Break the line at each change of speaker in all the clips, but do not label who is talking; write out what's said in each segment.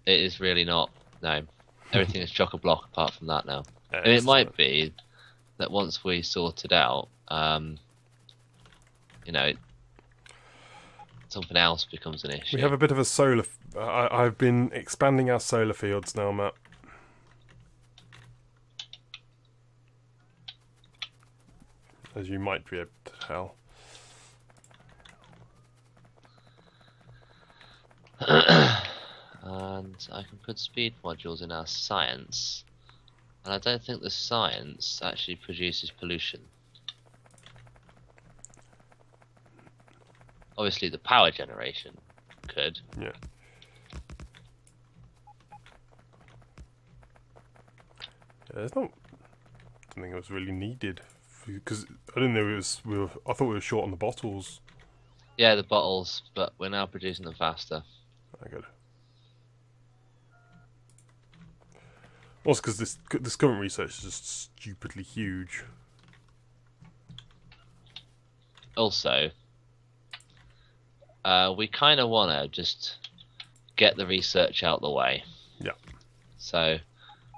It is really not. No, everything is chock-a-block apart from that now. And it
Excellent.
might be that once we sort it out, you know, something else becomes an issue.
We have a bit of a solar. I've been expanding our solar fields now, Matt. As you might be able to tell.
And I can put speed modules in our science, and I don't think the science actually produces pollution. Obviously, the power generation could.
Yeah. It's not. I don't think it was really needed because I didn't know it was. I thought we were short on the bottles.
Yeah, the bottles, but we're now producing them faster.
I got it. Also, because this current research is just stupidly huge.
Also, we kind of want to just get the research out the way.
Yeah.
So,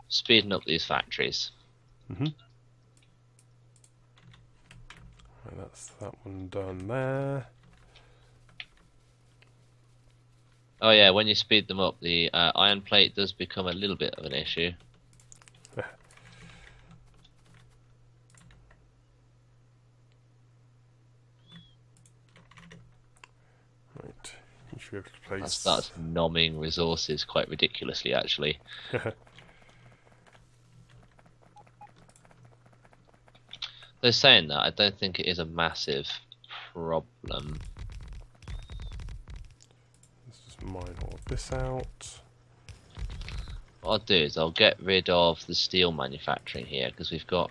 speeding up these factories.
Mhm. And that's that one done there.
Oh yeah, when you speed them up, the iron plate does become a little bit of an issue.
Right. You should be able to place.
That's nomming resources quite ridiculously, actually. Though saying that, I don't think it is a massive problem.
Let's just mine all of this out.
What I'll do is I'll get rid of the steel manufacturing here, because we've got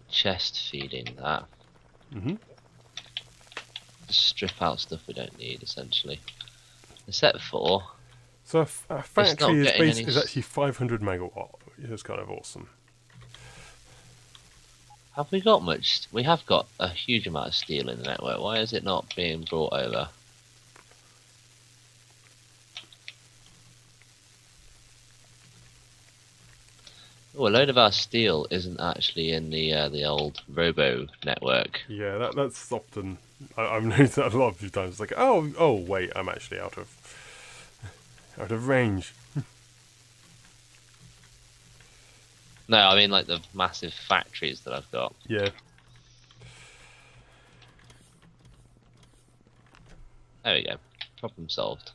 chest feeding that.
Mhm.
Just strip out stuff we don't need, essentially. Except for...
So our factory
not
is actually 500 megawatt. It's kind of awesome.
Have we got much? We have got a huge amount of steel in the network. Why is it not being brought over? Oh, a load of our steel isn't actually in the old Robo network.
Yeah, that's often. I've noticed that a lot of times. It's like, oh, wait, I'm actually out of range.
No, I mean like the massive factories that I've got.
Yeah.
There we go. Problem solved.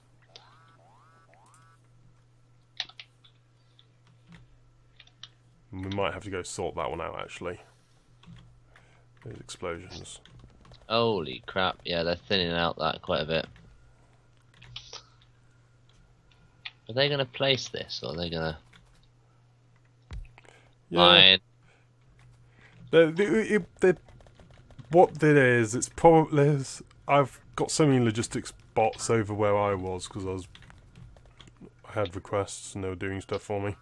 We might have to go sort that one out, actually. Those explosions.
Holy crap, yeah, they're thinning out that quite a bit. Are they going to place this, or are they going to...
Yeah. What it is, it's probably... I've got so many logistics bots over where I was, because I had requests and they were doing stuff for me.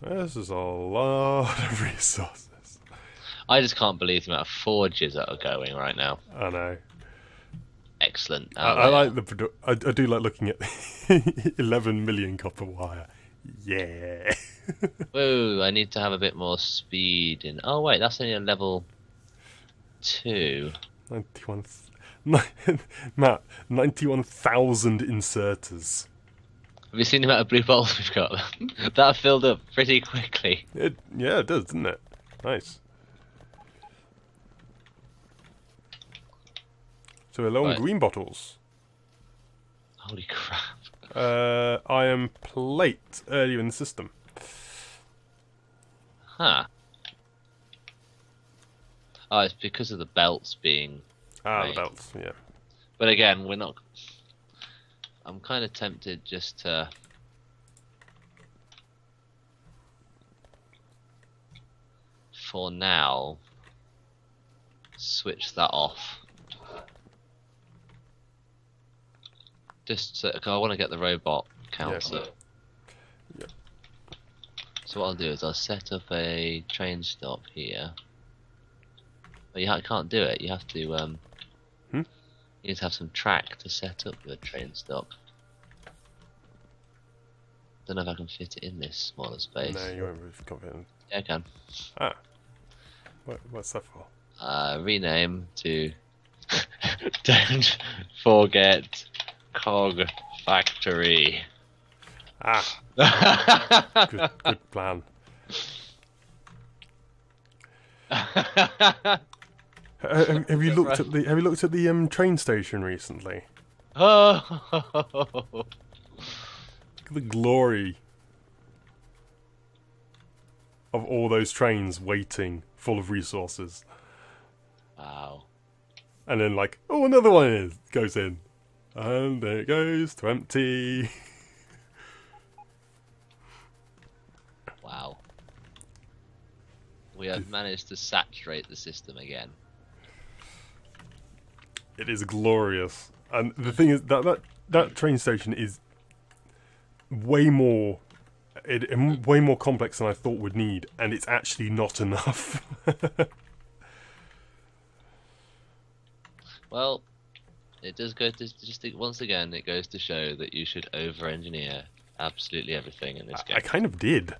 This is a lot of resources.
I just can't believe the amount of forges that are going right now.
I know.
Excellent.
I like the I do like looking at 11 million copper wire. Yeah.
Whoa, I need to have a bit more speed in... Oh wait, that's only a level 2.
91... Matt, 91,000 inserters.
Have you seen the amount of blue balls we've got? That filled up pretty quickly.
Yeah, it does, doesn't it? Nice. So we're low on green bottles.
Holy crap.
Iron plate earlier in the system.
Huh. Oh, it's because of the belts being...
The belts, yeah.
But again, we're not... I'm kind of tempted just to... For now... switch that off. Just so, 'cause I want to get the robot counts up.
Yeah.
So what I'll do is I'll set up a train stop here. But I can't do it. You have to You need to have some track to set up your train stock. Don't know if I can fit it in this smaller space.
No, you won't be confident.
Yeah, I can.
Ah. What's that for?
Rename to Don't Forget Cog Factory.
Ah. Good plan. Have you looked at the train station recently?
Oh,
The glory of all those trains waiting, full of resources,
wow.
and then like, oh, another one goes in, and there it goes to empty.
Wow. We have managed to saturate the system again.
It is glorious, and the thing is that train station is way more complex than I thought would need, and it's actually not enough.
Well, it does go to just once again. It goes to show that you should over-engineer absolutely everything in this game.
I kind of did.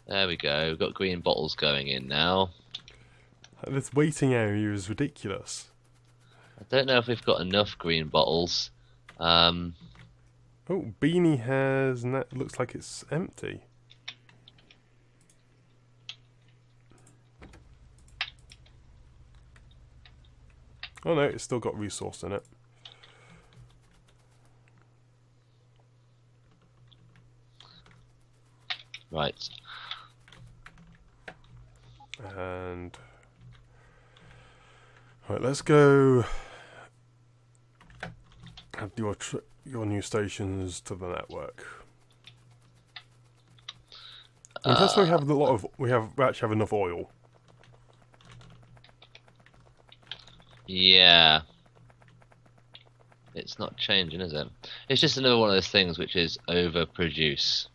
There we go. We've got green bottles going in now.
This waiting area is ridiculous.
I don't know if we've got enough green bottles.
Oh, Beanie has... looks like it's empty. Oh no, it's still got resource in it.
Right.
And... Right, let's go... add your new stations to the network. Unless we have a lot of... we actually have enough oil.
Yeah. It's not changing, is it? It's just another one of those things which is overproduce.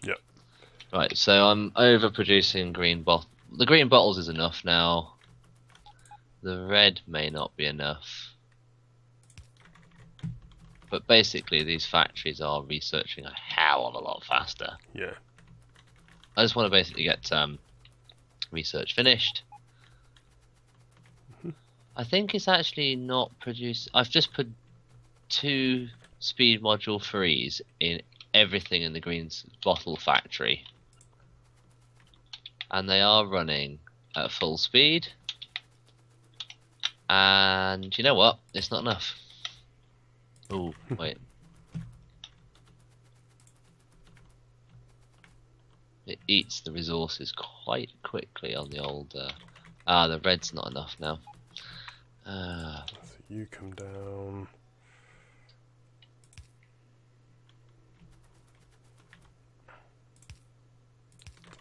Yep.
Right, so I'm overproducing green bottle. The green bottles is enough now. The red may not be enough. But basically, these factories are researching a hell of a lot faster.
Yeah.
I just want to basically get research finished. I think it's actually not produced. I've just put 2 speed module 3s in everything in the green bottle factory. And they are running at full speed. And you know what? It's not enough. Oh, wait. It eats the resources quite quickly on the old... the red's not enough now.
So you come down.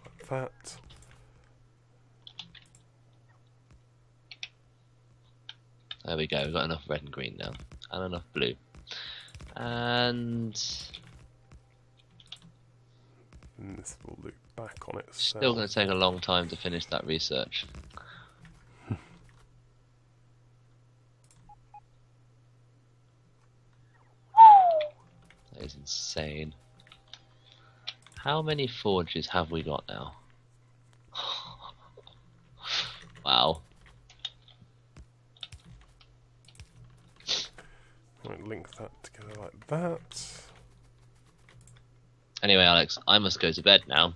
Like that.
There we go, we've got enough red and green now. And enough blue. And...
and this will loop back on itself.
still going to take a long time to finish that research. That is insane. How many forges have we got now? Wow.
Right, link that together like that.
Anyway, Alex, I must go to bed now.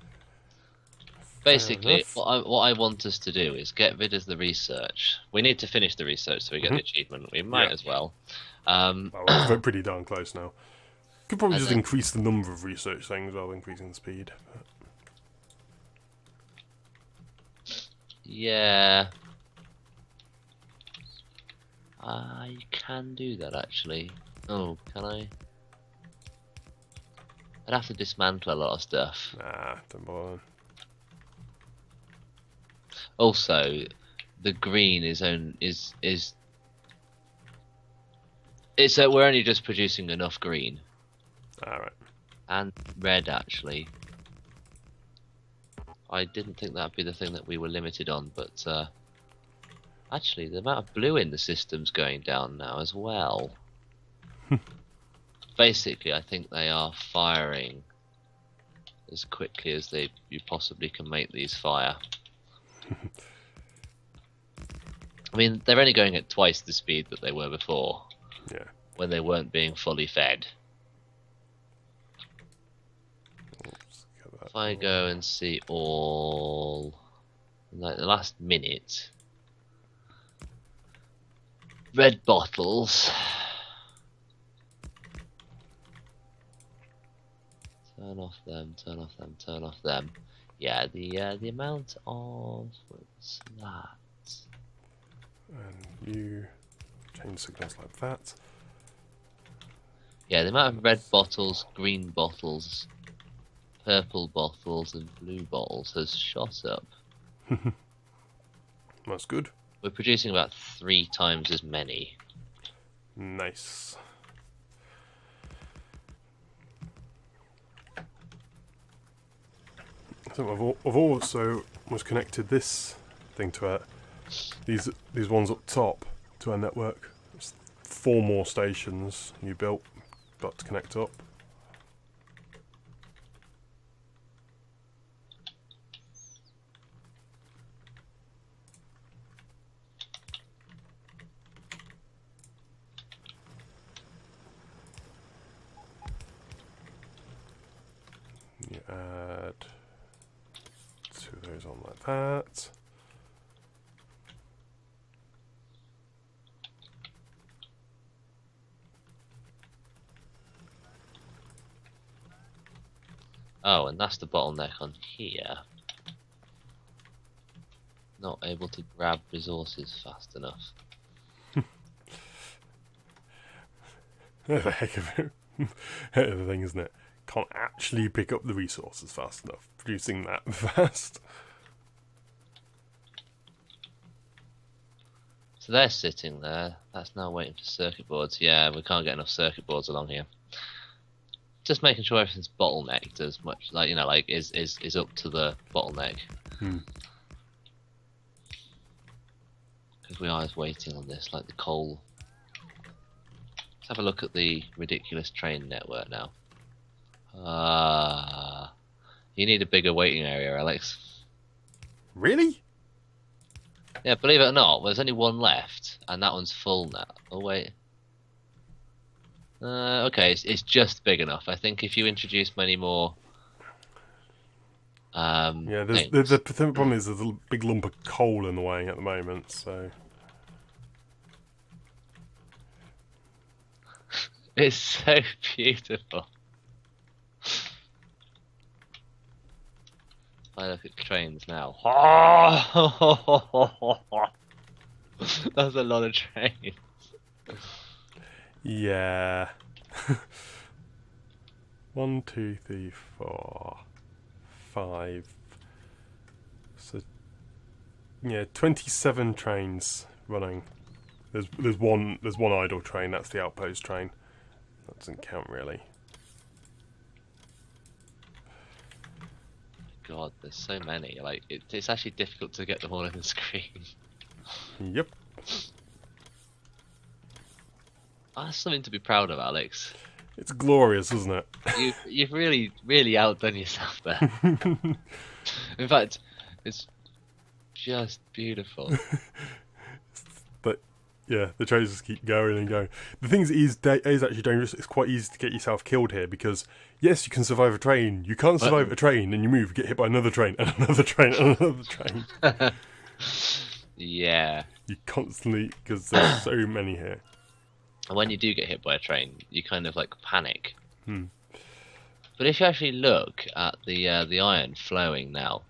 Basically, what I want us to do is get rid of the research. We need to finish the research so we get the achievement. We might as well.
Well, we're pretty darn close now. Could probably just increase the number of research things while increasing the speed.
Yeah. I can do that actually. Oh, can I? I'd have to dismantle a lot of stuff.
Nah, don't bother.
Also, the green is it's we're only just producing enough green.
Alright.
And red actually. I didn't think that'd be the thing that we were limited on, but Actually, the amount of blue in the system's going down now as well. Basically, I think they are firing as quickly as you possibly can make these fire. I mean, they're only going at twice the speed that they were before.
Yeah.
When they weren't being fully fed. If I go and see all, like the last minute, red bottles. Turn off them. Turn off them. Turn off them. Yeah, the amount of what's that?
And you change signals like that.
Yeah, the amount of red bottles, green bottles, purple bottles, and blue bottles has shot up.
That's good.
We're producing about 3 times as many.
Nice. I think I've also was connected this thing to it. These ones up top to our network. It's 4 more stations you built, got to connect up. You add 2 of those on like that.
Oh, and that's the bottleneck on here. Not able to grab resources fast enough.
That's a heck of a thing, isn't it? Can't actually pick up the resources fast enough, producing that fast.
So they're sitting there. That's now waiting for circuit boards. Yeah, we can't get enough circuit boards along here. Just making sure everything's bottlenecked as much, like, you know, like is up to the bottleneck. Because we are just waiting on this, like the coal. Let's have a look at the ridiculous train network now. You need a bigger waiting area, Alex.
Really?
Yeah, believe it or not, there's only one left, and that one's full now. Oh wait. Okay, it's just big enough. I think if you introduce many more,
yeah, the problem is there's a big lump of coal in the way at the moment, so.
It's so beautiful. I look at trains now. That's a lot of trains.
Yeah. 1, 2, 3, 4, 5. So yeah, 27 trains running. There's one idle train. That's the outpost train. That doesn't count really.
God, there's so many. Like it's actually difficult to get them all on the screen.
Yep.
That's something to be proud of, Alex.
It's glorious, isn't it?
You've really outdone yourself there. In fact, it's just beautiful.
But yeah, the trains just keep going and going. The thing is actually dangerous. It's quite easy to get yourself killed here because yes, you can survive a train. You can't survive a train, and you move, get hit by another train, and another train, and another train.
Yeah.
You constantly, because there's so many here.
And when you do get hit by a train, you kind of like panic.
Hmm.
But if you actually look at the iron flowing now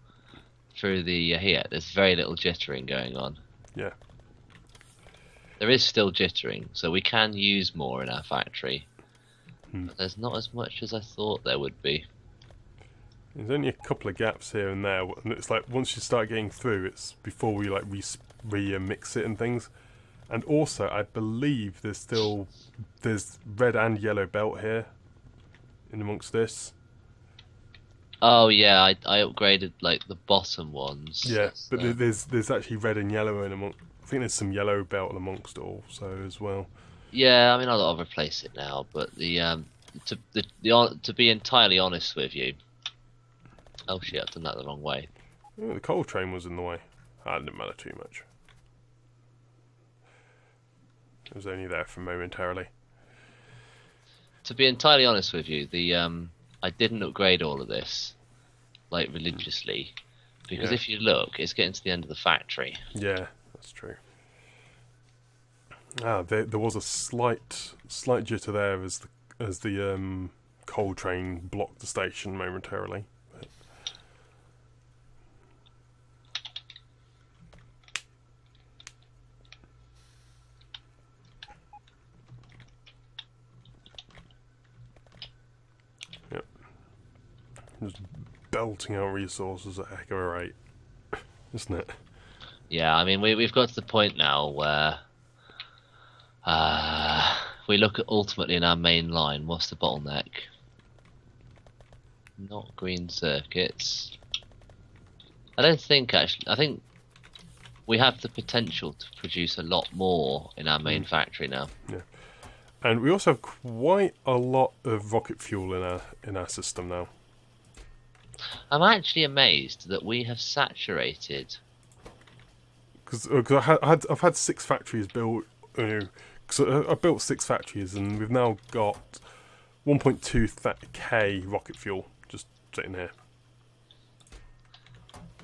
through the here, there's very little jittering going on.
Yeah.
There is still jittering, so we can use more in our factory. But there's not as much as I thought there would be.
There's only a couple of gaps here and there, and it's like once you start getting through, it's before we like mix it and things. And also, I believe there's red and yellow belt here, in amongst this.
Oh yeah, I upgraded like the bottom ones.
Yeah,
So.
but there's actually red and yellow in I think there's some yellow belt amongst it also as well.
Yeah, I mean I'll replace it now, but to be entirely honest with you, oh shit, I've done that the wrong way.
Oh, the coal train was in the way. That didn't matter too much. It was only there for momentarily.
To be entirely honest with you, I didn't upgrade all of this like religiously, because if you look, it's getting to the end of the factory.
Yeah, that's true. Ah, there was a slight jitter there as the coal train blocked the station momentarily. But... Yep. Just belting out resources at a heck of a rate, isn't it?
Yeah, I mean we've got to the point now where we look at ultimately in our main line, what's the bottleneck? Not green circuits. I don't think actually. I think we have the potential to produce a lot more in our main factory now.
Yeah, and we also have quite a lot of rocket fuel in our system now.
I'm actually amazed that we have saturated.
Because I've had 6 factories built. Because I built 6 factories and we've now got 1.2k rocket fuel just sitting here.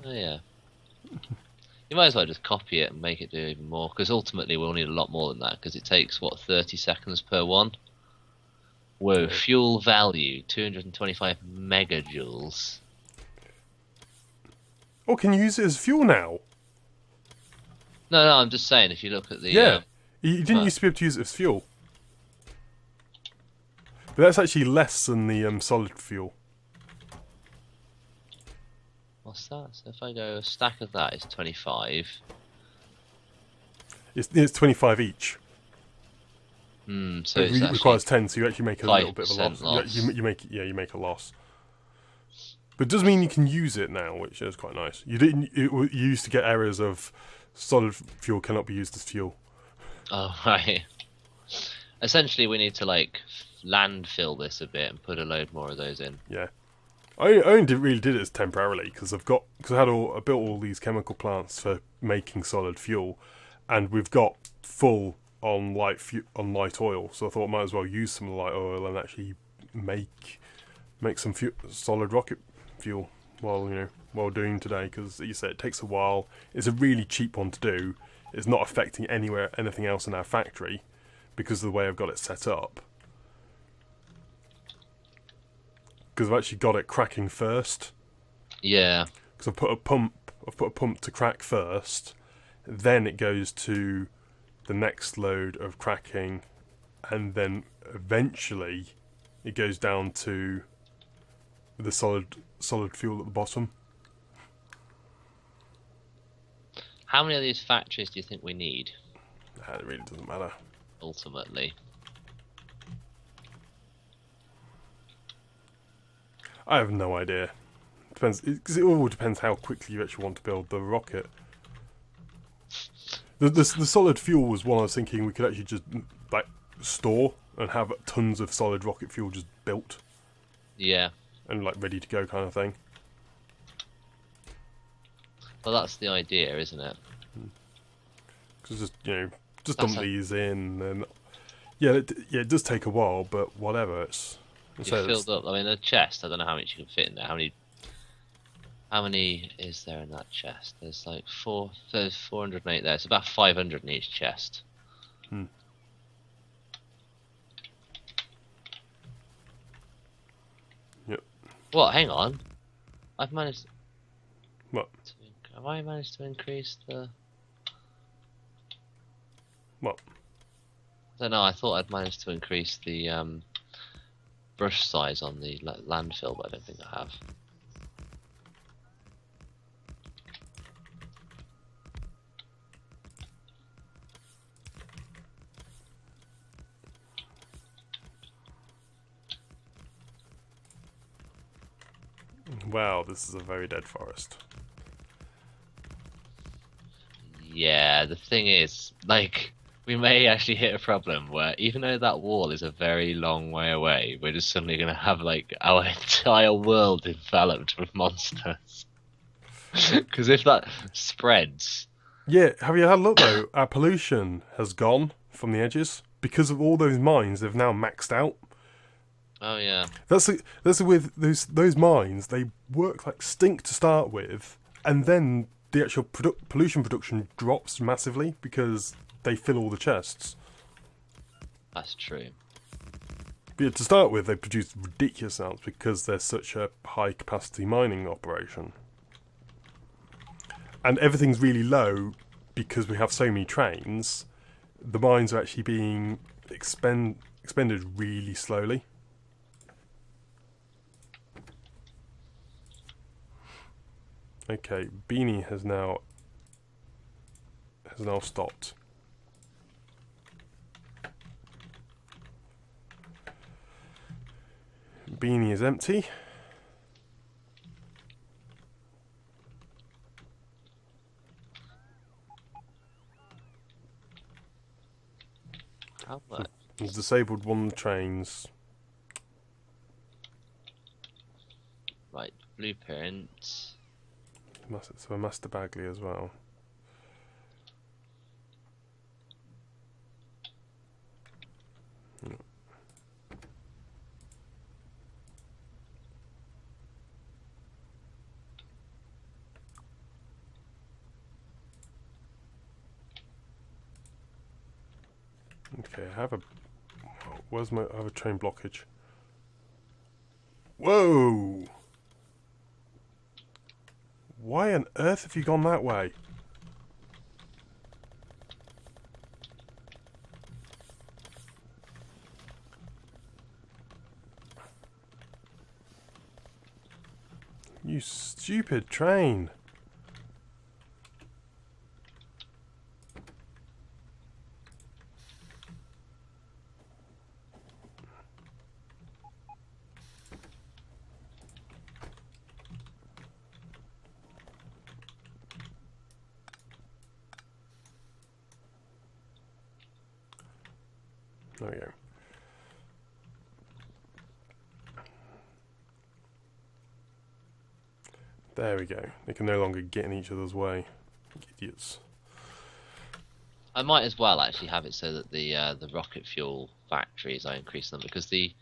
Oh yeah. You might as well just copy it and make it do even more, because ultimately we'll need a lot more than that, because it takes, what, 30 seconds per one? Whoa, fuel value, 225 megajoules.
Oh, can you use it as fuel now?
No, I'm just saying, if you look at the...
Yeah, you didn't used to be able to use it as fuel. But that's actually less than the solid fuel.
What's that? So if I go, a stack of that is 25.
It's 25 each.
So
it requires 10, so you actually make a little bit of a loss.
loss.
You make a loss. But it does mean you can use it now, which is quite nice. You used to get errors of solid fuel cannot be used as fuel.
Oh, right. Essentially, we need to, like, landfill this a bit and put a load more of those in.
Yeah. I only really did it temporarily, because I built all these chemical plants for making solid fuel, and we've got full on light oil, so I thought I might as well use some of the light oil and actually make some solid rocket fuel while doing today, because you said it takes a while. It's a really cheap one to do. It's not affecting anything else in our factory because of the way I've got it set up. Because I've actually got it cracking first.
Yeah.
Because I've put a pump to crack first, then it goes to the next load of cracking, and then eventually it goes down to the solid fuel at the bottom.
How many of these factories do you think we need?
It really doesn't matter.
Ultimately.
I have no idea. Depends, because it all depends how quickly you actually want to build the rocket. The solid fuel was one I was thinking we could actually just like store and have tons of solid rocket fuel just built.
Yeah.
And like ready to go kind of thing.
Well, that's the idea, isn't it?
Because just dump these in, and it does take a while, but whatever.
You filled up. I mean, the chest. I don't know how much you can fit in there. How many is there in that chest? There's like There's 408 there. It's about 500 in each chest.
Yep.
What? Hang on. I've managed.
What?
Have I managed to increase the?
What?
I don't know. I thought I'd managed to increase the brush size on the landfill, but I don't think I have.
Wow, this is a very dead forest.
Yeah, the thing is, like, we may actually hit a problem where even though that wall is a very long way away, we're just suddenly going to have, like, our entire world enveloped with monsters. Because if that spreads...
Yeah, have you had a look though? Our pollution has gone from the edges because of all those mines. They've now maxed out.
Oh, yeah.
That's with those mines. They work like stink to start with, and then the actual pollution production drops massively because they fill all the chests.
That's true.
But yeah, to start with, they produce ridiculous amounts because they're such a high capacity mining operation. And everything's really low because we have so many trains. The mines are actually being expended really slowly. Okay, Beanie has now stopped. Beanie is empty.
How much?
He's disabled one of the trains.
Right, blueprint.
So a Master Bagley as well. Okay, I have a... I have a train blockage. Whoa! Why on earth have you gone that way? You stupid train! There we go. There we go. They can no longer get in each other's way. Idiots.
I might as well actually have it so that the rocket fuel factories, I increase them, because the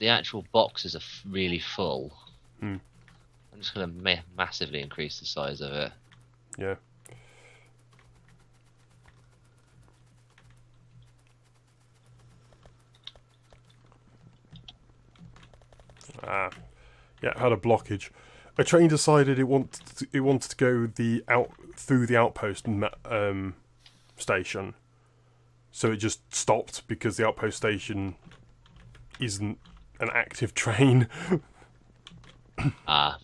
actual boxes are really full.
Hmm.
I'm just going to massively increase the size of it.
Yeah. Ah, yeah, had a blockage. A train decided it wanted to go through the outpost station, so it just stopped because the outpost station isn't an active train.
Ah.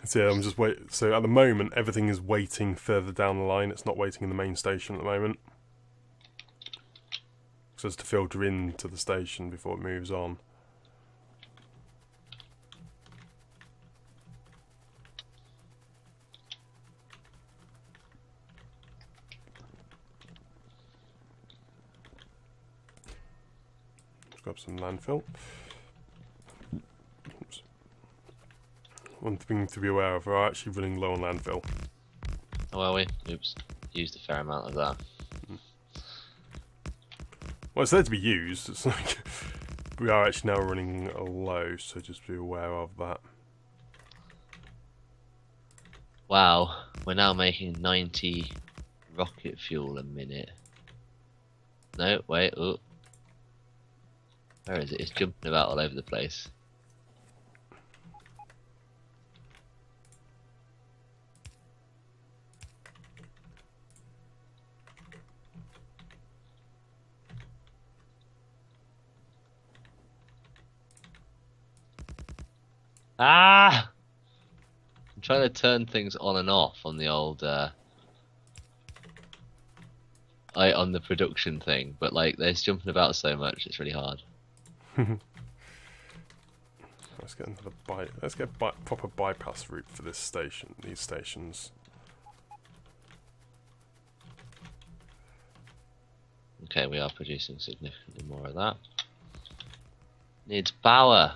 So yeah, I'm just wait. So at the moment, everything is waiting further down the line. It's not waiting in the main station at the moment. So it's to filter into the station before it moves on. Let's grab some landfill. Oops. One thing to be aware of, we're actually running low on landfill.
Oh, are we? Oops. Used a fair amount of that.
Well, it's there to be used. It's like we are actually now running low, so just be aware of that.
Wow, we're now making 90 rocket fuel a minute. No, wait, oh. Where is it? It's jumping about all over the place. Ah! I'm trying to turn things on and off on the old on the production thing, but like they're jumping about so much, it's really hard.
Let's get another Let's get proper bypass route for this station. These stations.
Okay, we are producing significantly more of that. Needs power.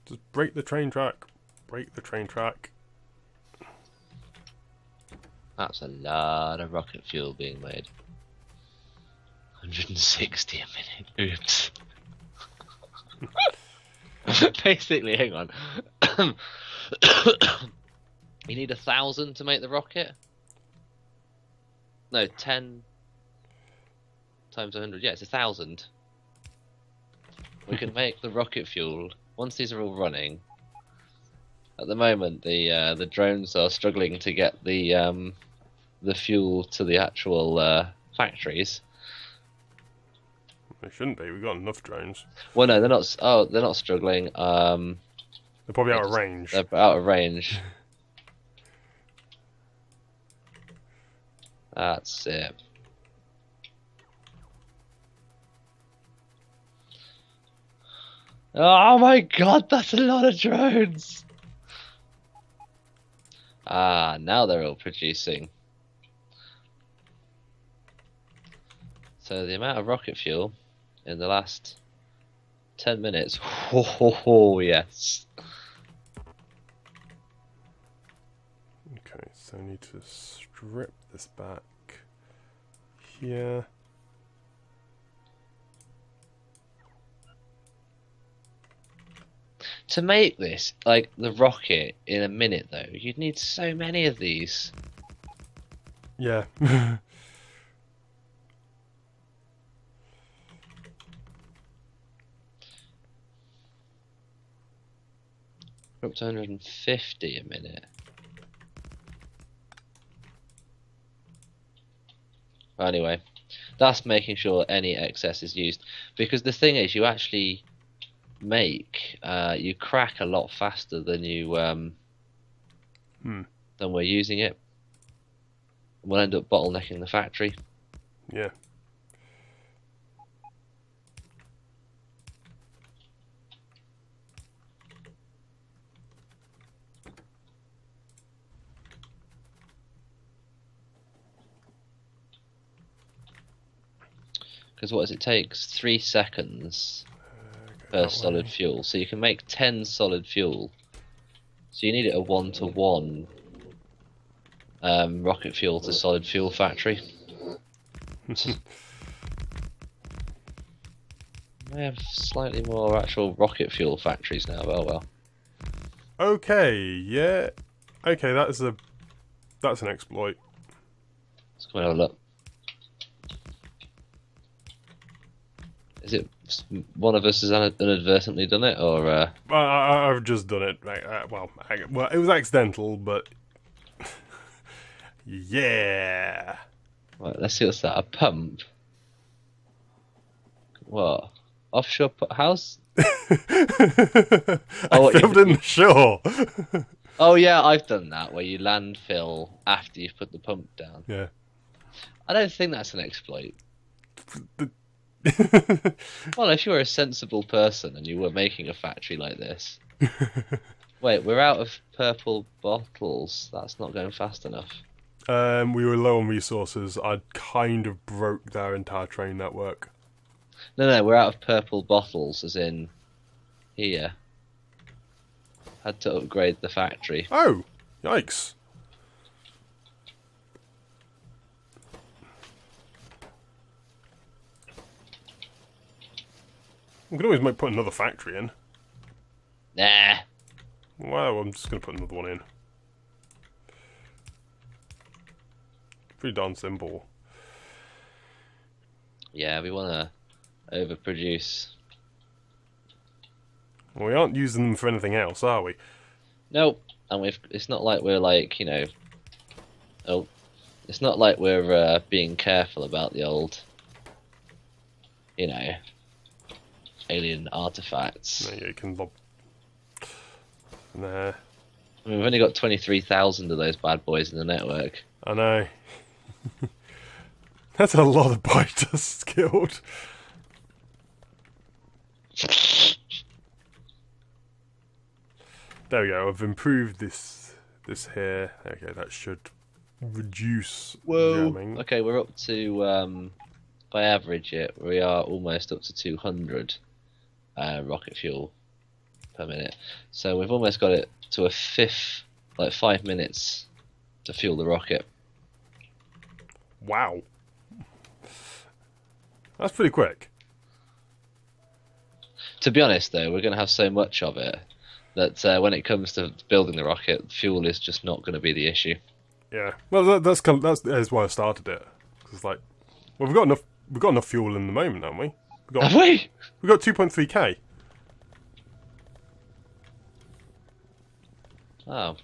Just break the train track. Break the train track.
That's a lot of rocket fuel being made. 160 a minute. Oops. Basically, hang on. You need 1,000 to make the rocket? No, 10 times 100. Yeah, it's 1,000. We can make the rocket fuel once these are all running. At the moment, the drones are struggling to get the fuel to the actual factories.
They shouldn't be. We've got enough drones.
Well, no, they're not. Oh, they're not struggling.
They're probably out of range.
They're out of range. That's it. Oh my god, that's a lot of drones! Ah, now they're all producing. So the amount of rocket fuel in the last 10 minutes. Oh, yes.
Okay, so I need to strip this back here.
To make this, like, the rocket in a minute, though, you'd need so many of these.
Yeah.
Up to 150 a minute. Anyway, that's making sure any excess is used. Because the thing is, you actually make, you crack a lot faster than you, than we're using it. We'll end up bottlenecking the factory.
Yeah.
Because what does it take? 3 seconds per solid fuel. So you can make 10 solid fuel. So you need a 1-to-1 rocket fuel to solid fuel factory. We have slightly more actual rocket fuel factories now. Oh well.
Okay, yeah. Okay, that's an exploit.
Let's come and have a look. Is it one of us has inadvertently done it, or?
I've just done it. Well, it was accidental, but yeah.
Right, let's see what's that. A pump. What? Offshore house?
I filled in the shore.
Oh yeah, I've done that where you landfill after you've put the pump down.
Yeah.
I don't think that's an exploit. Well, if you were a sensible person and you were making a factory like this. Wait, we're out of purple bottles. That's not going fast enough.
We were low on resources. I kind of broke their entire train network.
No, we're out of purple bottles, as in here. Had to upgrade the factory.
Oh, yikes. We can always put another factory in.
Nah.
Well, I'm just going to put another one in. Pretty darn simple.
Yeah, we want to overproduce.
Well, we aren't using them for anything else, are we?
Nope. And it's not like we're like, oh, it's not like we're being careful about the old, alien artifacts.
No, you can lob. There.
I mean, we've only got 23,000 of those bad boys in the network.
I know. That's a lot of bite dust killed. There we go. I've improved this here. Okay, that should reduce jamming.
Okay, we're up to by average we are almost up to 200 rocket fuel per minute. So we've almost got it to a fifth, like 5 minutes to fuel the rocket.
Wow. That's pretty quick.
To be honest, though, we're going to have so much of it that when it comes to building the rocket, fuel is just not going to be the issue.
Yeah. Well, that's why I started it. Cause like, well, we've got enough fuel in the moment, haven't we?
Have we?
We've got 2.3k.
Oh.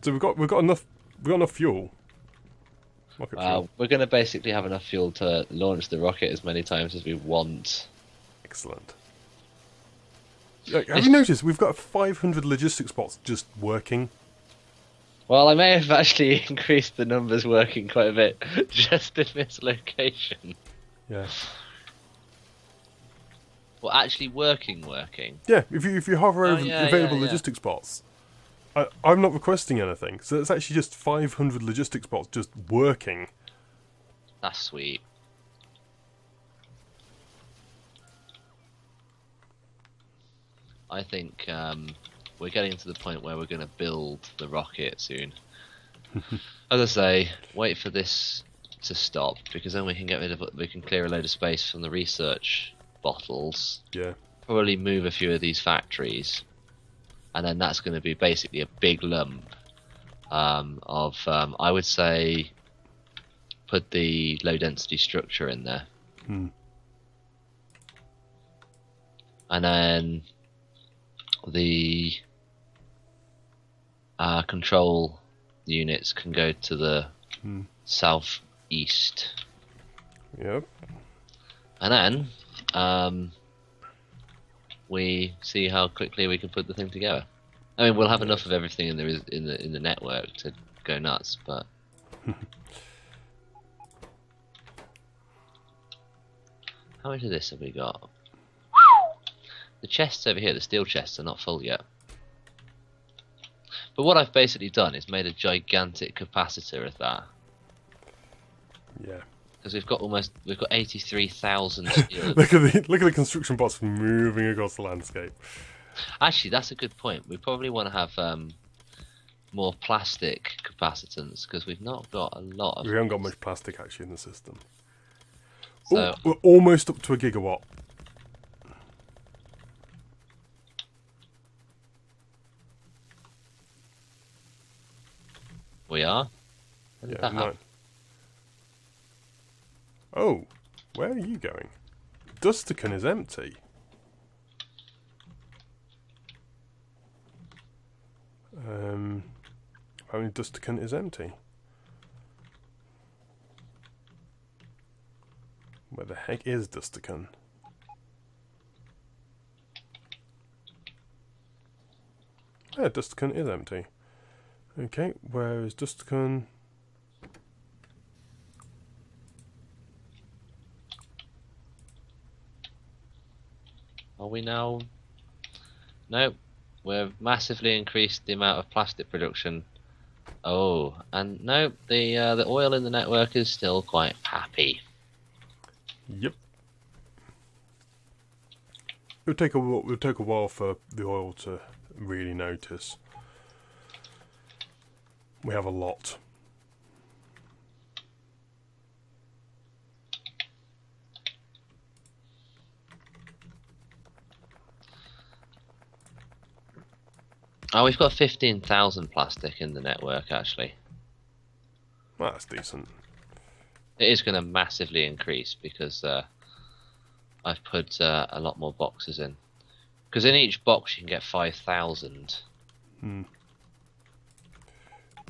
So we've got enough fuel. Rocket fuel.
We're going to basically have enough fuel to launch the rocket as many times as we want.
Excellent. Have you noticed we've got 500 logistic spots just working?
Well, I may have actually increased the numbers working quite a bit just in this location.
Yeah.
Well, actually working.
Yeah, if you hover over available
yeah.
logistic spots, I'm not requesting anything, so it's actually just 500 logistic spots just working.
That's sweet. I think we're getting to the point where we're going to build the rocket soon. As I say, wait for this to stop, because then we can clear a load of space from the research bottles.
Yeah.
Probably move a few of these factories, and then that's going to be basically a big lump of, I would say, put the low density structure in there. And then the control units can go to the southeast.
Yep.
And then we see how quickly we can put the thing together. I mean, we'll have enough of everything in the network to go nuts, but how much of this have we got? The chests over here, the steel chests, are not full yet. But what I've basically done is made a gigantic capacitor of that.
Yeah.
Because we've got 83,000 steel.
look at the construction bots moving across the landscape.
Actually, that's a good point. We probably want to have more plastic capacitance, because we've not got a lot of.
We haven't got much plastic actually in the system.
So,
we're almost up to a gigawatt.
We are? When did that happen?
Oh, where are you going? Dustican is empty. Only Dustican is empty. Where the heck is Dustican? Yeah, Dustican is empty. Okay, where is Dustican?
Are we now? Nope. We've massively increased the amount of plastic production. Oh, and nope, the oil in the network is still quite happy.
Yep. It'll take a while for the oil to really notice. We have a lot.
Oh, we've got 15,000 plastic in the network, actually.
Well, that's decent.
It is going to massively increase because I've put a lot more boxes in. Because in each box you can get 5,000.
Hmm.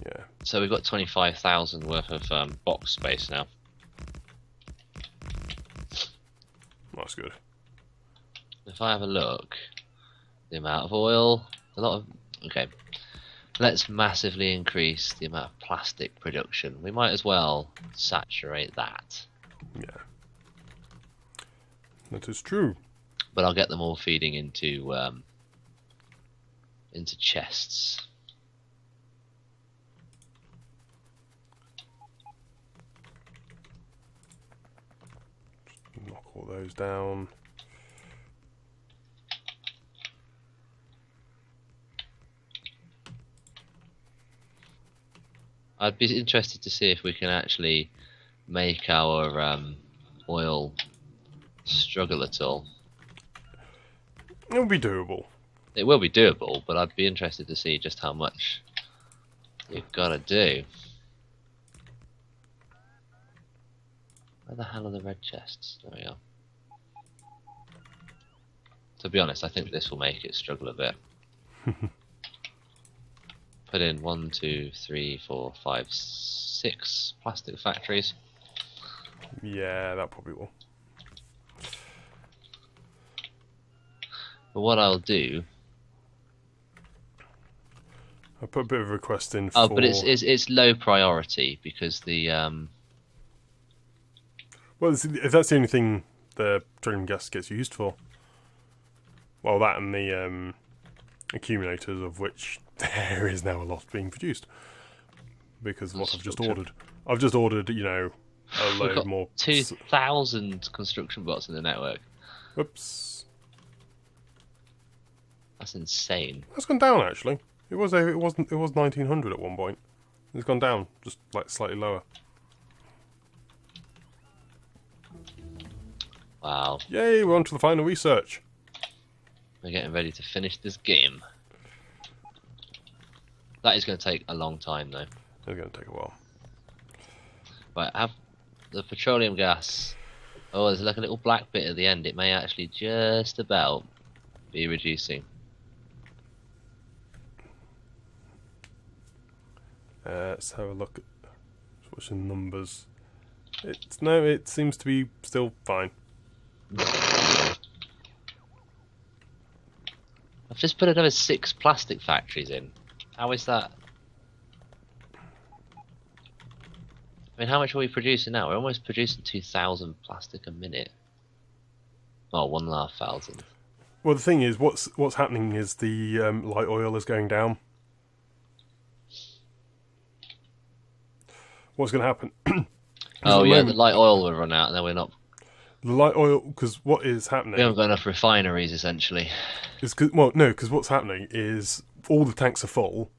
Yeah.
So we've got 25,000 worth of box space now.
That's good.
If I have a look, the amount of oil, a lot of... Okay, let's massively increase the amount of plastic production. We might as well saturate that.
Yeah. That is true.
But I'll get them all feeding into chests.
Knock all those down.
I'd be interested to see if we can actually make our oil struggle at all.
It'll be doable.
It will be doable, but I'd be interested to see just how much you've got to do. Where the hell are the red chests? There we are. To be honest, I think this will make it struggle a bit. Put in 1, 2, 3, 4, 5, 6 plastic factories.
Yeah, that probably will.
But what I'll do...
I'll put a bit of a request in for...
Oh, but it's low priority because the...
Well, if that's the only thing the petroleum gas gets used for. Well, that and the accumulators, of which there is now a lot being produced. Because of what I've just ordered. I've just ordered, you know, a
We've
load
got
more...
2,000 construction bots in the network.
Whoops.
That's insane.
That's gone down, actually. It was 1900 at one point. It's gone down, just like slightly lower.
Wow.
Yay, we're on to the final research.
We're getting ready to finish this game. That is going to take a long time, though.
It's going to take a while.
Right, have the petroleum gas. Oh, there's like a little black bit at the end. It may actually just about be reducing.
Let's have a look at switching numbers. It seems to be still fine.
I've just put another 6 plastic factories in. How is that? I mean, how much are we producing now? We're almost producing 2,000 plastic a minute. Oh, 1,500.
Well, the thing is, what's happening is the light oil is going down. What's going to happen?
Oh yeah, the light oil will run out, and then we're not.
The light oil, because what is happening?
We haven't got enough refineries, essentially.
Because what's happening is all the tanks are full,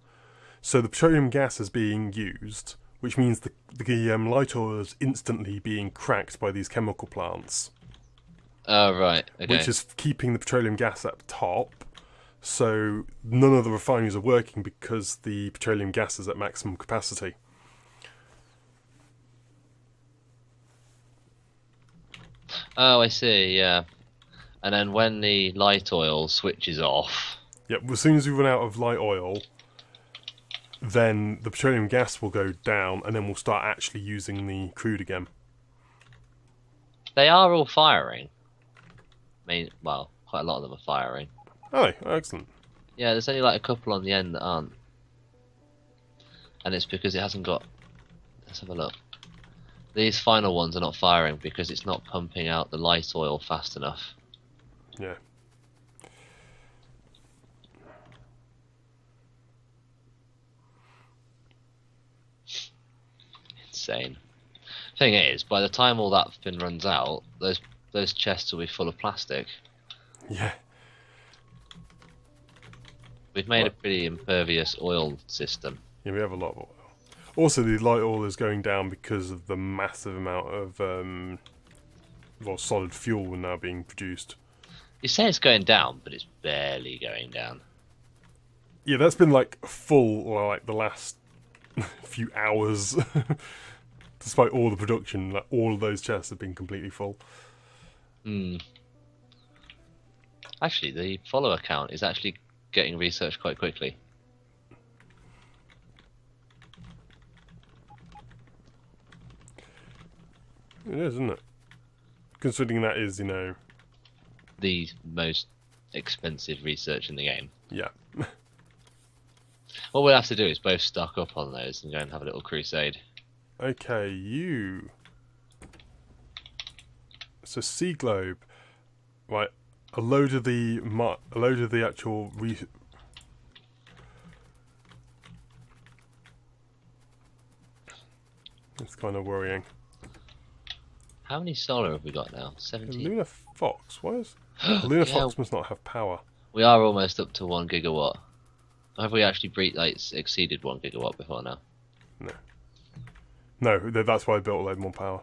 so the petroleum gas is being used, which means the light oil is instantly being cracked by these chemical plants.
Oh right, okay.
Which is keeping the petroleum gas at the top, so none of the refineries are working because the petroleum gas is at maximum capacity.
Oh, I see, yeah. And then when the light oil switches off...
Yep, as soon as we run out of light oil, then the petroleum gas will go down, and then we'll start actually using the crude again.
They are all firing. I mean, well, quite a lot of them are firing.
Oh, excellent.
Yeah, there's only like a couple on the end that aren't. And it's because it hasn't got... Let's have a look. These final ones are not firing because it's not pumping out the light oil fast enough.
Yeah.
Insane. Thing is, by the time all that fin runs out, those chests will be full of plastic.
Yeah.
We've made a pretty impervious oil system.
Yeah, we have a lot of oil. Also, the light oil is going down because of the massive amount of solid fuel now being produced.
You say it's going down, but it's barely going down.
Yeah, that's been like full like the last few hours. Despite all the production, like all of those chests have been completely full.
Hmm. Actually, the follower count is actually getting researched quite quickly.
It is, isn't it? Considering that is,
The most expensive research in the game.
yeah.
What we'll have to do is both stock up on those and go and have a little crusade.
Okay, you. So sea globe, right? A load of the actual It's kind of worrying.
How many solar have we got now? 17.
Lunar Fox. Why is Lunar
Yeah.
Fox must not have power?
We are almost up to 1 gigawatt. Have we actually exceeded 1 gigawatt before now?
No, that's why I built a load more power.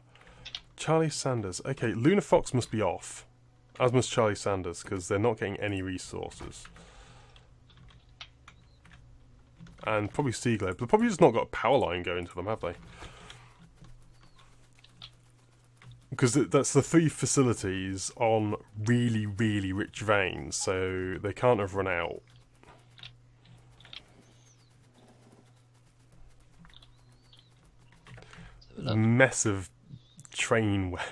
Charlie Sanders. Okay, Lunar Fox must be off, as must Charlie Sanders, because they're not getting any resources. And probably Sea Globe. They've probably just not got a power line going to them, have they? Because that's the 3 facilities on really, really rich veins, so they can't have run out. Mess of train web.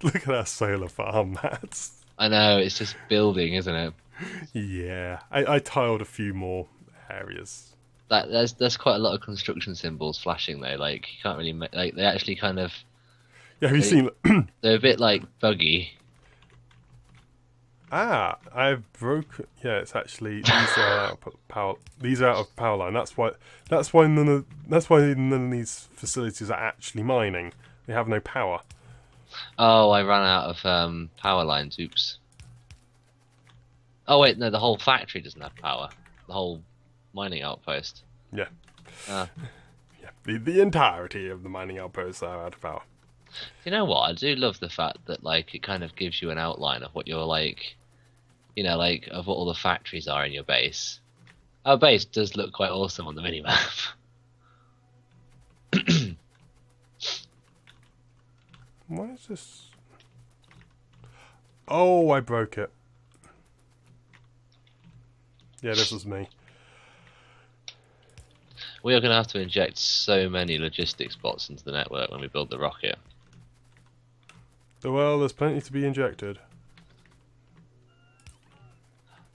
Look at our solar farm, Matt.
I know, it's just building, isn't it?
Yeah, I tiled a few more areas.
There's quite a lot of construction symbols flashing though. Like you can't really they actually kind of.
Yeah, have you seen?
They're a bit like buggy.
I've broken. Yeah, it's actually these are out of power. These are out of power line. That's why none of these facilities are actually mining. They have no power.
Oh, I ran out of power lines. Oops. Oh wait, no, the whole factory doesn't have power. The whole mining outpost.
Yeah.
Ah.
Yeah. The entirety of the mining outposts are out of power.
You know what? I do love the fact that like it kind of gives you an outline of what you're like, like of what all the factories are in your base. Our base does look quite awesome on the minimap.
Why is this? Oh, I broke it. Yeah, this was me.
We are going to have to inject so many logistics bots into the network when we build the rocket.
Well, there's plenty to be injected.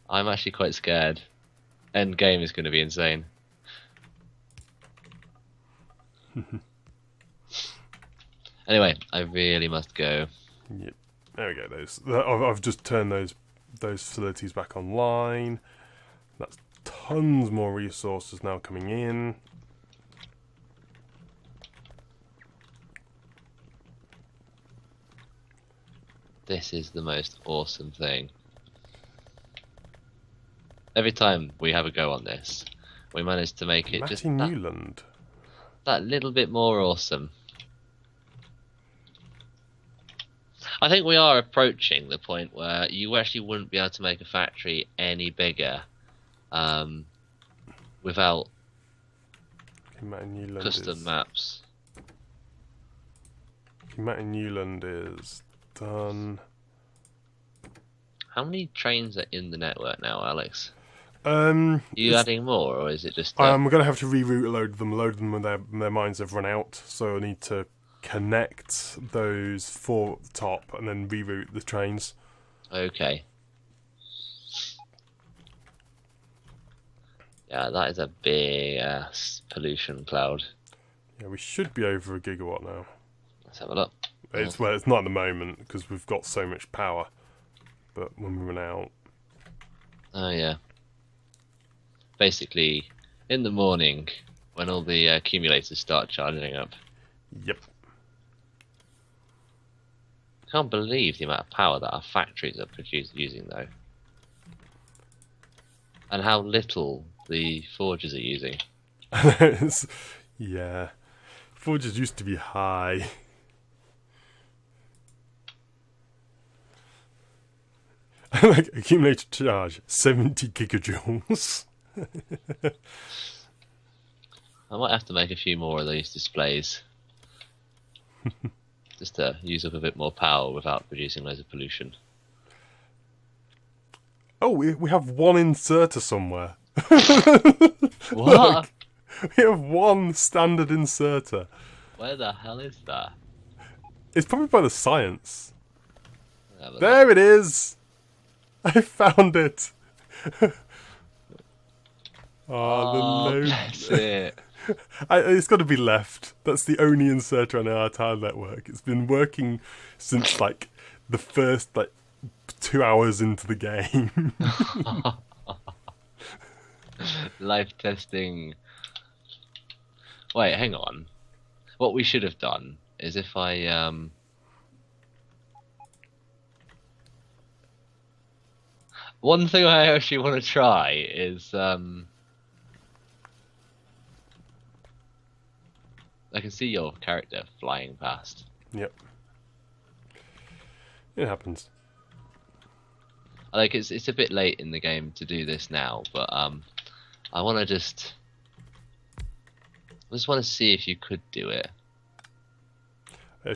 I'm actually quite scared. End game is going to be insane. Anyway, I really must go.
Yep. There we go. I've just turned those facilities back online. That's tons more resources now coming in.
This is the most awesome thing. Every time we have a go on this, we manage to make it just that little bit more awesome. I think we are approaching the point where you actually wouldn't be able to make a factory any bigger without custom maps.
Mountain Newland is done.
How many trains are in the network now, Alex?
Are
you adding more, or is it just?
I'm going to have to reroute a load of them. A load of them when their mines have run out, so I need to connect those 4 at the top and then reroute the trains.
Okay. Yeah, that is a big ass pollution cloud.
Yeah, we should be over 1 gigawatt now.
Let's have a look.
It's not at the moment because we've got so much power, but when we run out.
Oh yeah. Basically, in the morning, when all the accumulators start charging up.
Yep.
I can't believe the amount of power that our factories are using, though. And how little the forges are using.
Yeah. Forges used to be high. Like, accumulator charge, 70 gigajoules.
I might have to make a few more of these displays. Just to use up a bit more power without producing loads of pollution.
Oh, we have one inserter somewhere.
What?
We have one standard inserter.
Where the hell is that?
It's probably by the science.
Have a look.
There it is! I found it! Oh, the load.
Bless it.
It's got to be left. That's the only inserter on our tile network. It's been working since, like, the first, like, 2 hours into the game.
Life testing. Wait, hang on. What we should have done is if I one thing I actually want to try is I can see your character flying past.
Yep. It happens.
Like it's a bit late in the game to do this now, but I want to just want to see if you could do it.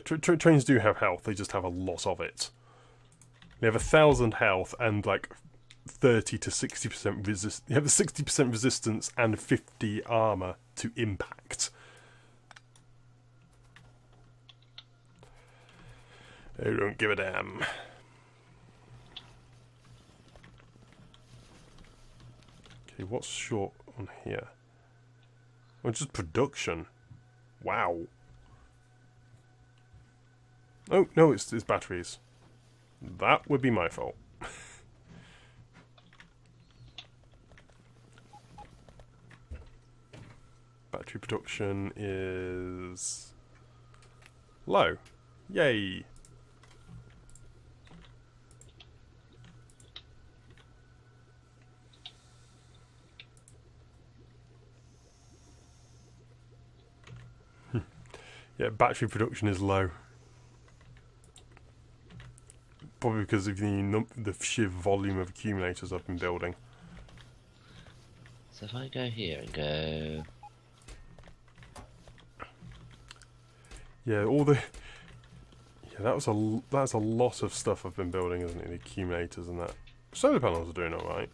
Trains do have health, they just have a lot of it. They have 1,000 health and like 30 to 60% resist. You have a 60% resistance and 50 armor to impact. They don't give a damn. Okay, what's short on here? Oh, just production. Wow. Oh, no, it's batteries. That would be my fault. Battery production is low. Yay. Yeah, battery production is low. Probably because of the sheer volume of accumulators I've been building.
So if I go here and go...
Yeah, Yeah, that's a lot of stuff I've been building, isn't it? The accumulators and that. Solar panels are doing alright.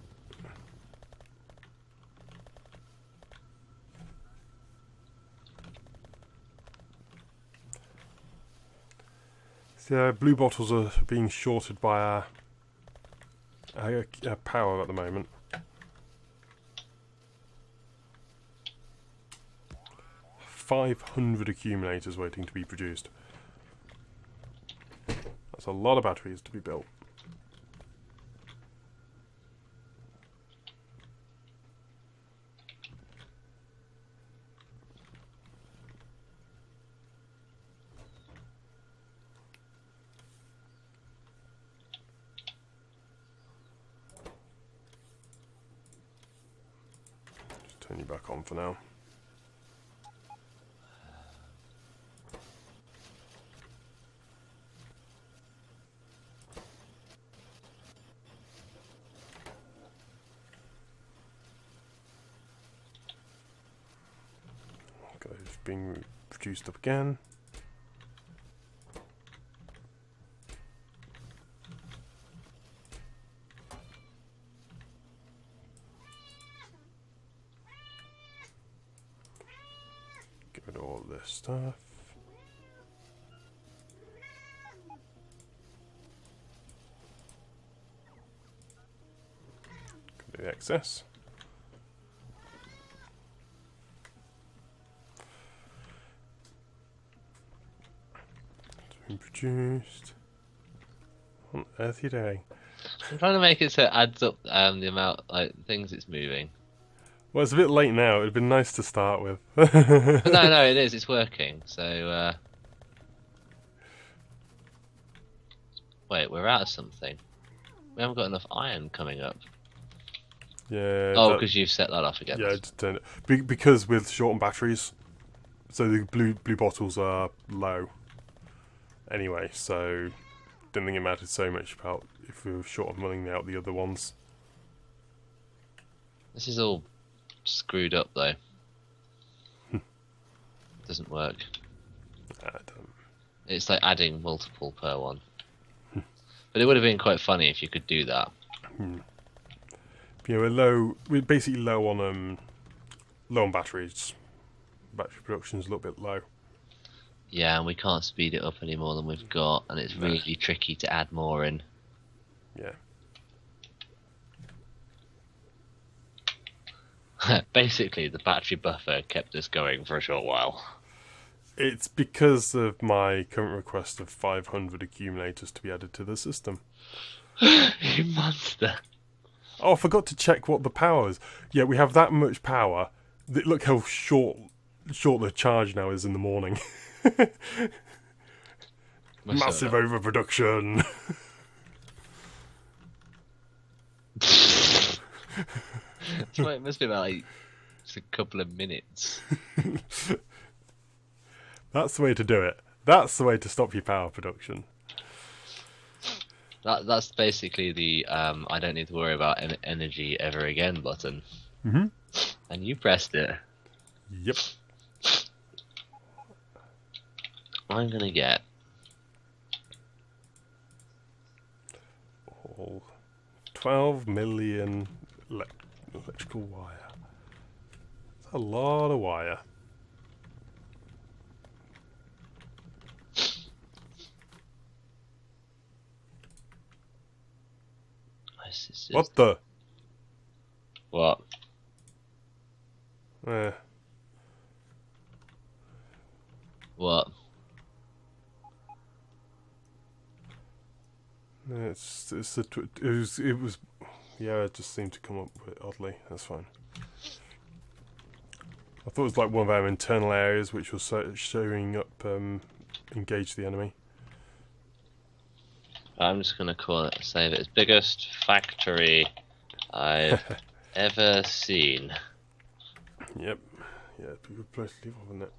So, blue bottles are being shorted by our power at the moment. $500 accumulators waiting to be produced. That's a lot of batteries to be built. Just turn you back on for now. It's being produced up again. Get rid of all this stuff. Get rid of the excess. Produced. What on earth are you doing?
I'm trying to make it so it adds up the amount like things it's moving.
Well, it's a bit late now. It'd been nice to start with.
But no, it is. It's working. So wait, we're out of something. We haven't got enough iron coming up.
Yeah.
Oh, because you've set that off again.
Yeah, just turn it. Because with shortened batteries, so the blue bottles are low. Anyway, so didn't think it mattered so much about if we were short of running out the other ones.
This is all screwed up though. Doesn't work. It's like adding multiple per one. But it would have been quite funny if you could do that.
You know, we're basically low on batteries. Battery production's a little bit low.
Yeah, and we can't speed it up any more than we've got, and it's really tricky to add more in.
Yeah.
Basically, the battery buffer kept us going for a short while.
It's because of my current request of 500 accumulators to be added to the system.
You monster.
Oh, I forgot to check what the power is. Yeah, we have that much power. Look how short the charge now is in the morning. Massive overproduction.
It must be about like just a couple of minutes.
That's the way to do it. That's the way to stop your power production.
That's basically the I don't need to worry about energy ever again button.
Mm-hmm.
And you pressed it.
Yep.
I'm gonna get
12 million electrical wire. That's a lot of wire. What the?
What? What?
It was yeah, it just seemed to come up with oddly. That's fine. I thought it was like one of our internal areas which was showing up engage the enemy.
I'm just gonna save it as biggest factory I've ever seen.
Yep. Yeah, it'd be a good place to live on, wouldn't it?